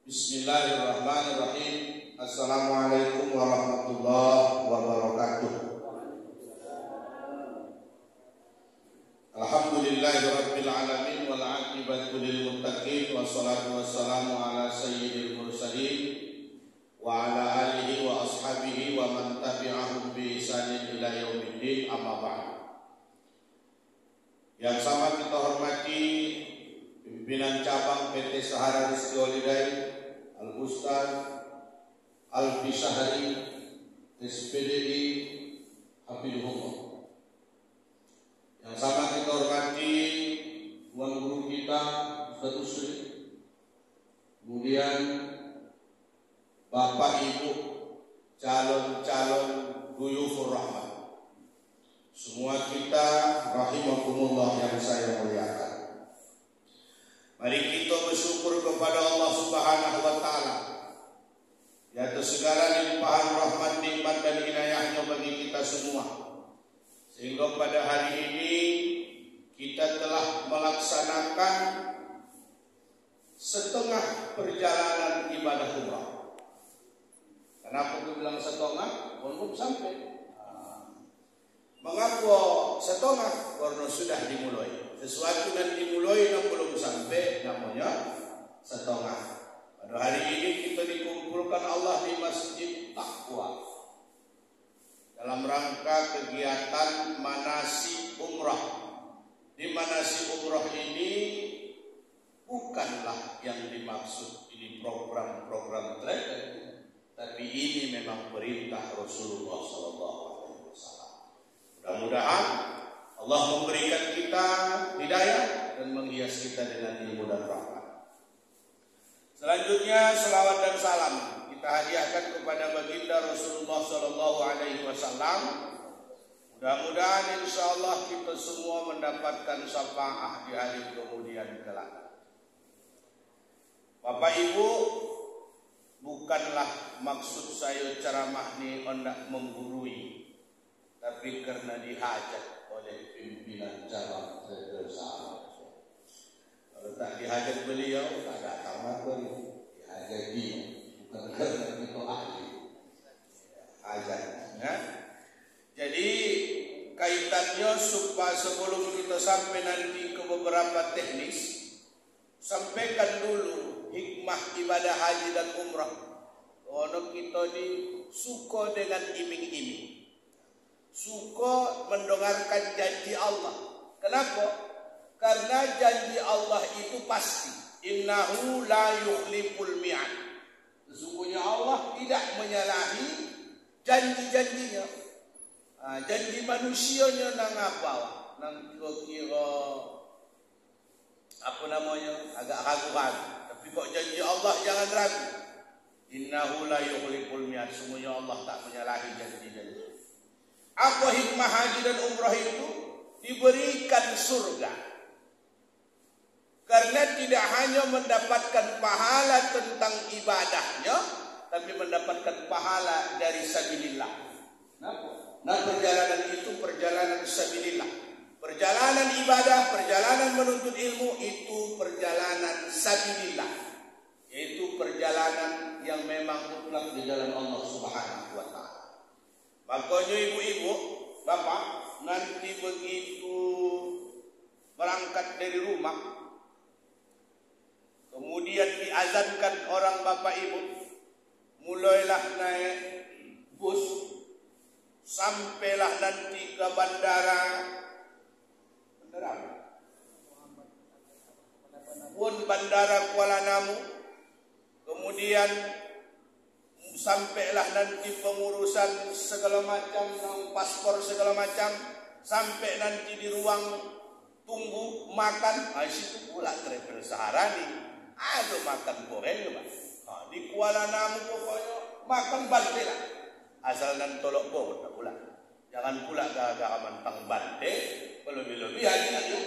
Bismillahirrahmanirrahim. Assalamualaikum warahmatullahi wabarakatuh. Alhamdulillahirabbil alamin wal aqibatu lil muttaqin wassalatu wassalamu ala sayyidil mursalin wa ala alihi wa ashabihi wa man tabi'ahum bi ihsanin ila yaumiddin, amma ba'd. Yang sama kita hormati pimpinan cabang PT Sahara Rizki Holiday Al-Ustaz Alfi Syahri SPDI Hafidhullah. Yang sama kita hormati tuan guru kita Ustaz Usri, kemudian Bapak Ibu calon-calon Duyufur Rahman, semua kita rahimakumullah yang saya muliakan. Mari kita bersyukur kepada Allah Subhanahu wa taala di atas segala limpahan rahmat, nikmat dan inayahnya bagi kita semua, sehingga pada hari ini kita telah melaksanakan setengah perjalanan ibadah umrah. Kenapa aku bilang setengah? Belum sampai. Mengapa setengah? Karena sudah dimulai. Sesuatu yang dimulai yang belum sampai namanya setengah. Pada hari ini kita dikumpulkan Allah di Masjid Taqwa dalam rangka kegiatan manasik umrah. Di manasik umrah ini bukanlah yang dimaksud ini program-program travel, tapi ini memang perintah Rasulullah SAW. Mudah-mudahan Allah memberikan kita hidayah dan menghias kita dengan ilmu dan rahmat. Selanjutnya selawat dan salam kita hadiahkan kepada baginda Rasulullah SAW. Mudah-mudahan insyaallah kita semua mendapatkan syafaat di hari kemudian kelak. Bapak Ibu, bukanlah maksud saya ceramah ini hendak menggurui, tapi karena dihajat oleh pimpinan cabang Sahara. Kalau tak dihajat beliau, tak datang beliau. Dihajat dia, bukan karena itu ahli. Hajatnya. Jadi kaitannya supaya sebelum kita sampai nanti ke beberapa teknis, sampaikan dulu hikmah ibadah haji dan umrah. Karena kita suka dengan iming-iming, suka mendengarkan janji Allah. Kenapa? Karena janji Allah itu pasti. Innahu la yukhliful mi'ad. Sesungguhnya Allah tidak menyalahi janji-janjinya. Janji manusianya nang apa? Nang kira-kira apa namanya? Agak ragu-ragu. Tapi kok janji Allah jangan ragu. Innahu la yukhliful mi'ad. Sesungguhnya Allah tak menyalahi janji-janji. Apa hikmah haji dan umrah itu? Diberikan surga. Karena tidak hanya mendapatkan pahala tentang ibadahnya, tapi mendapatkan pahala dari sabilillah. Nah, perjalanan itu perjalanan sabilillah. Perjalanan ibadah, perjalanan menuntut ilmu itu perjalanan sabilillah. Yaitu perjalanan yang memang mutlak di jalan Allah Subhanahu wa taala. Makanya ibu-ibu, bapak, nanti begitu berangkat dari rumah, kemudian diazankan orang bapak ibu, mulailah naik bus, sampailah nanti ke bandara Kuala Namu, kemudian sampailah nanti pengurusan segala macam, paspor segala macam, sampai nanti di ruang tunggu makan. Situ pula travel Sahara nih, ada makan goreng Pak. Di Kuala Namu pokoknya makan bante lah, asal nan tolok bau tak pula. Jangan pula gara-gara mentang bante berlebih-lebihan.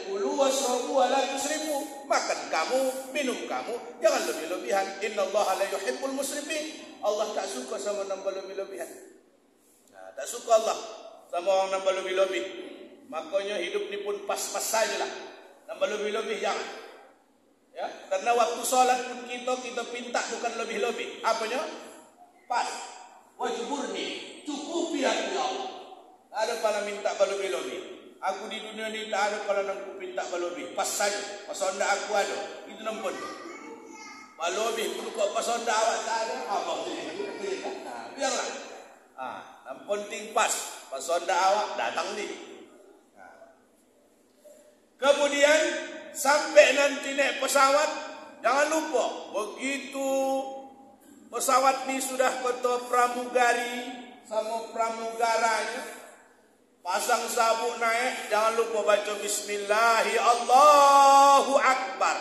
Kulu wasrabu wala tusrifu. Makan kamu, minum kamu, jangan lebih-lebihan. Innallaha la yuhibbul musrifin. Allah tak suka sama nambah lebih-lebihan. Tak suka Allah sama orang nambah lebih-lebih. Makanya hidup ni pun pas-pas sajalah. Nambah lebih-lebih jangan. Ya, karena waktu sholat pun kita pinta bukan lebih-lebih. Apanya? Pas. Wajburni, cukupi aku ya Allah. Tak ada pala minta berlebih-lebih. Aku di dunia ini tak ada pala nak minta berlebih. Pas saja. Pas onda aku ada. Itu nampun. Berlebih pun kok pas onda awak tak ada. Apa? Biarlah. Yang penting pas. Pas onda awak datang ni. Kemudian sampai nanti naik pesawat, jangan lupa begitu pesawat ni sudah kota pramugari sama pramugaranya, pasang sabuk naik, jangan lupa baca Bismillahi Allahu Akbar.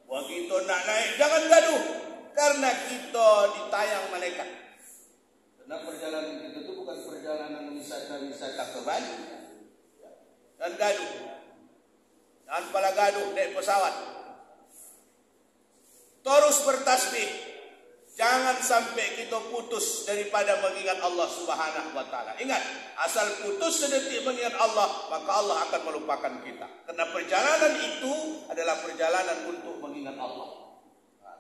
Begitu nak naik, jangan gaduh, karena kita ditayang malaikat. Karena perjalanan kita itu bukan perjalanan wisata ke Bali. Dan gaduh. Jangan pala gaduh naik pesawat. Terus bertasbih. Jangan sampai kita putus daripada mengingat Allah Subhanahu wa taala. Ingat, asal putus sedetik mengingat Allah, maka Allah akan melupakan kita. Karena perjalanan itu adalah perjalanan untuk mengingat Allah.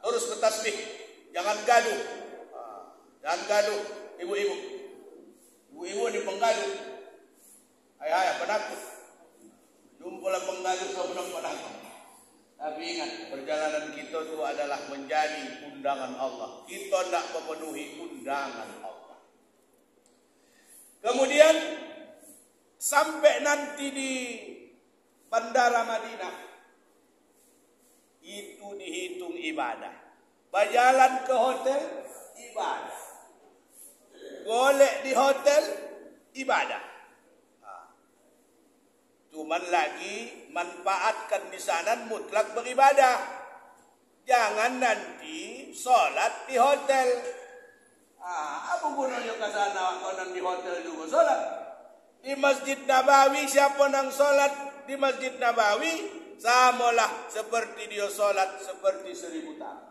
Terus bertasbih. Jangan gaduh. Jangan gaduh. Ibu-ibu ni penggaduh. Hai penakut. Jumpalah penggaduh sama penakut. Tapi ingat, perjalanan kita itu adalah menjadi undangan Allah. Kita tidak memenuhi undangan Allah. Kemudian sampai nanti di Bandara Madinah, itu dihitung ibadah. Berjalan ke hotel, ibadah. Golek di hotel, ibadah. Cuman lagi manfaatkan di sana mutlak beribadah. Jangan nanti sholat di hotel. Apa gunanya ke sana kalau di hotel juga sholat? Di Masjid Nabawi siapa nang sholat di Masjid Nabawi samalah seperti dia sholat seperti 1000 tahun.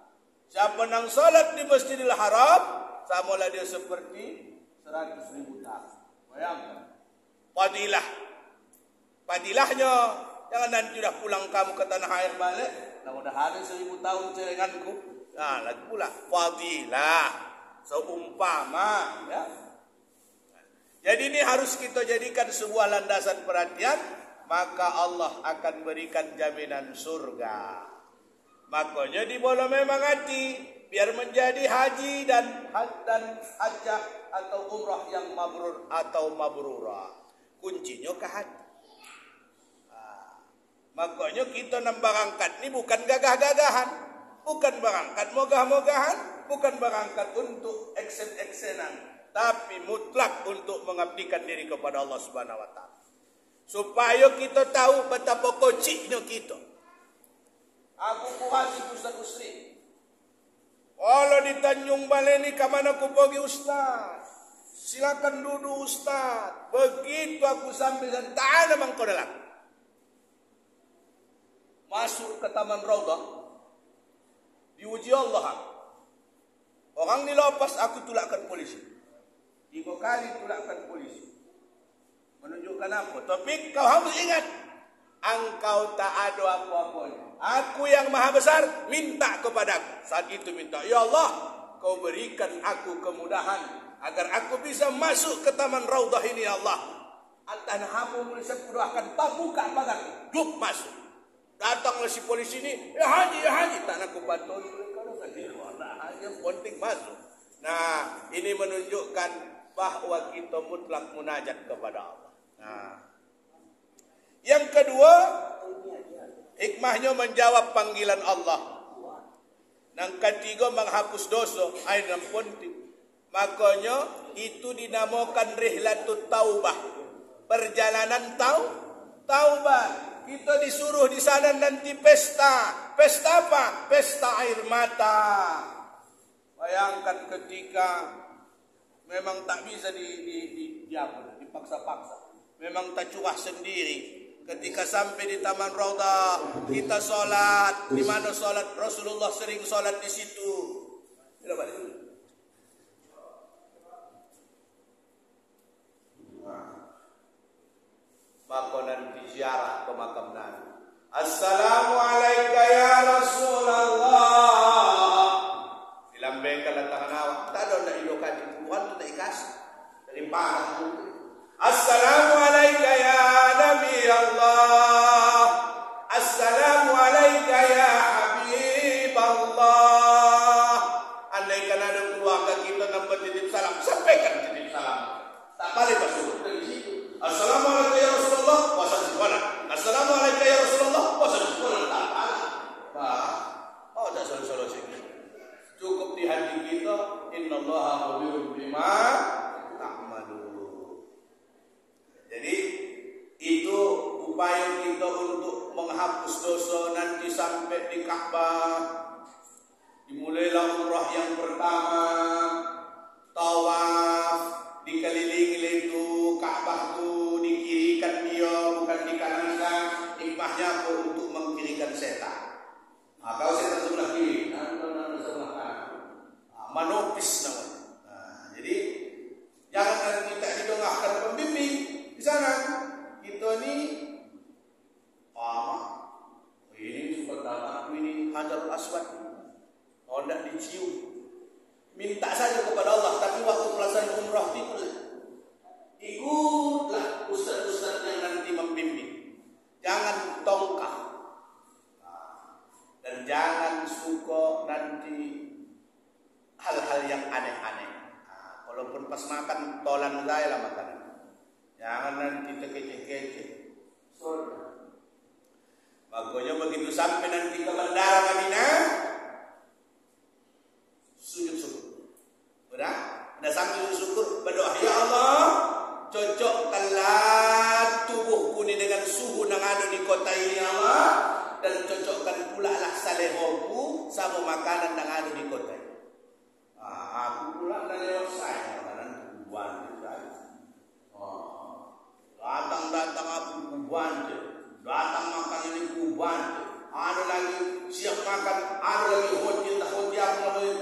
Siapa nang sholat di Masjidil Haram samalah dia seperti 100.000 tahun. Bayangkan. Padilahnya. Jangan nanti sudah pulang kamu ke tanah air balik. Udah ada 1000 tahun celenganku. Nah, lagi pula. Fadilah. Seumpama. Ya. Jadi ini harus kita jadikan sebuah landasan perhatian. Maka Allah akan berikan jaminan surga. Makanya diboleh memang hati. Biar menjadi haji dan hajjah atau umrah yang mabrur atau mabrurah. Kuncinya ke hati. Makanya kita berangkat ini bukan gagah-gagahan. Bukan berangkat mogah-mogahan. Bukan berangkat untuk eksen-eksenan. Tapi mutlak untuk mengabdikan diri kepada Allah Subhanahu wa taala. Supaya kita tahu betapa kociknya kita. Aku puhasi Ustaz Usri. Kalau di Tanjung Balai ini kemana aku pergi Ustaz? Silakan duduk Ustaz. Begitu aku sampai dan tak ada mangkau dalam. Masuk ke Taman Raudhah. Diuji Allah. Orang dilepas aku tulakkan polisi. 3 kali tulakkan polisi. Menunjukkan apa? Tapi kau harus ingat. Engkau tak ada apa-apa. Aku yang maha besar minta kepadaku. Saat itu minta, ya Allah, kau berikan aku kemudahan agar aku bisa masuk ke Taman Raudhah ini ya Allah. Antara hamu Malaysia akan tak buka pagar. Duk masuk. Datanglah si polisi ini, ya haji. Tak nak kubantu. Kalau yang penting masuk. Nah, ini menunjukkan bahwa kita mutlak munajat kepada Allah. Nah, yang kedua, hikmahnya menjawab panggilan Allah. Yang ketiga, menghapus dosa. Yang penting. Makanya itu dinamakan Rihlatul Taubah. Perjalanan taubat. Kita disuruh di sana nanti pesta. Pesta apa? Pesta air mata. Bayangkan ketika memang tak bisa dipaksa-paksa. Memang tak curah sendiri. Ketika sampai di Taman Raudhah, kita sholat. Di mana sholat? Rasulullah sering sholat di situ. maka nanti ziarah ke makam Nabi. Assalamualaikum ya Rasulullah. Dilambaikan tangan awak. Tak ada nak idokan Tuhan tu tak dikasih. Dari parah tu. Assalamualaikum ya Nabi Allah. Assalamualaikum ya Habib Allah. Andaikan ada keluarga kita nampak titip salam, sampaikan titip salam. Tak balik masuk dari situ. Assalamualaikum ya Rasulullah. Puasa di sekolah. Assalamualaikum ya Rasulullah. Puasa di sekolah. Tak balik. Oh, tak selalu sini. Cukup di hati kita. Innallaha khabirun bima ta'malun. Jadi itu upaya kita untuk menghapus dosa nanti sampai di Ka'bah. Dimulailah umrah yang pertama, tawaf, dikelilingi itu Ka'bah tu, dikirikan dia bukan di kanan. Hikmahnya apa? Untuk mengkirikan setan. Kalau setan sebelah kiri, sebelah kanan, manopis namanya. Jadi jangan nanti tak didongahkan pembimbing di sana. Kita ni ini super dapat ini Hajarul Aswad. Oh, tidak dicium. Minta saja kepada Allah. Tapi waktu pelaksanaan umrah itu, ikutlah ustaz-ustaz yang nanti membimbing. Jangan tongkah. Dan jangan suka nanti hal-hal yang aneh-aneh. Walaupun pas makan, tolan saya lah makanan. Jangan nanti terkeceh-keceh. Makanya begitu sampai nanti ke bandara Madinah, sujud syukur. Sudah? Dah sambil sujud syukur, berdoa, ya Allah, cocokkanlah tubuhku ini dengan suhu yang ada di kota ini, ya Allah, dan cocokkan pula lah salehoku sama makanan yang ada di kota ini. Aku pula dah lewat saya makanan kubuan saja. Datang aku kubuan je, datang makan ini kubuan je. Ada lagi siap makan, ada lagi hotel apa namanya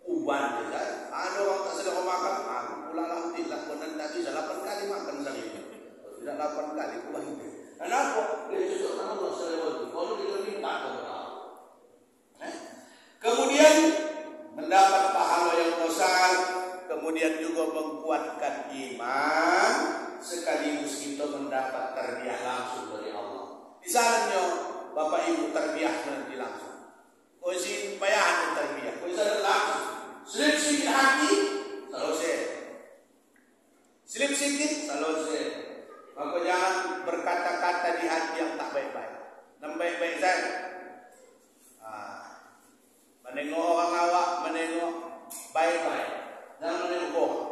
kubuan je. Ada orang tak sedang makan, aku pula lah tidak pernah tadi 8 kali makan sehari. Tidak 8 kali kubuan je. Kenapa? Dia cocok sama Allah SWT. Kalau dia minta kepada Allah. Kemudian mendapat pahala yang besar, kemudian juga menguatkan iman, sekaligus kita mendapat tarbiyah langsung dari Allah. Di sananya Bapak Ibu tarbiyah nanti langsung. Kau isi payahan tarbiyah, kau isi langsung. Selip sikit hati, selesai. Selip sikit, selesai. Maka jangan berkata-kata di hati yang tak baik-baik. Yang baik-baik saja. Menengok orang awak, menengok baik-baik. Jangan menengok bohong.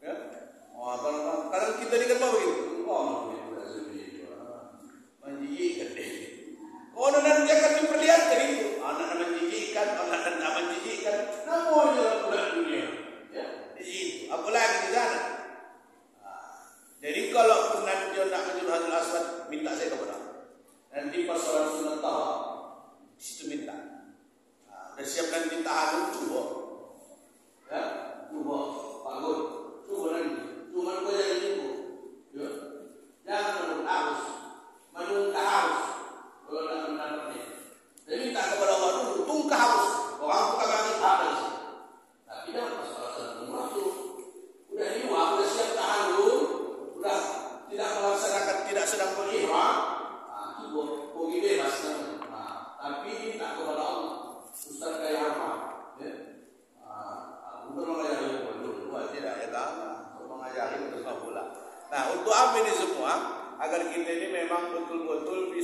Ya? Kalau kita ni kan mau begitu. Menjijikkan dia. Dan dia akan diperlihatkan itu. Anak menjijikkan, anak tak menjijikkan. Namanya budak dunia. Ya? Di situ. Apalagi di sana. Jadi kalau nanti dia nak menyuruh Hajarul Aswad, minta saya kepada. Nanti pas orang sunat tahu, di situ minta. Dah siap nanti tahan cuba. Ya, cuba. Bagus. Cuba nanti. Cuma kau jangan cuba. Ya. Jangan menurut arus. Menurut arus. Kalau nak mendapat ni. Dia minta kepada Allah dulu. Tungkah arus. Orang bukan lagi ada. Tapi dah masalah umrah tu. Udah ini aku dah siap tahan dulu. Udah tidak melaksanakan, tidak sedang berihram. Cuba. Pergi bebas. Tapi minta kepada Allah. Ustaz kaya apa? Ya. Untuk mengajari dulu, tidak ya tak? Untuk mengajari untuk pula. Nah, untuk apa ini semua? Agar kita ini memang betul-betul bisa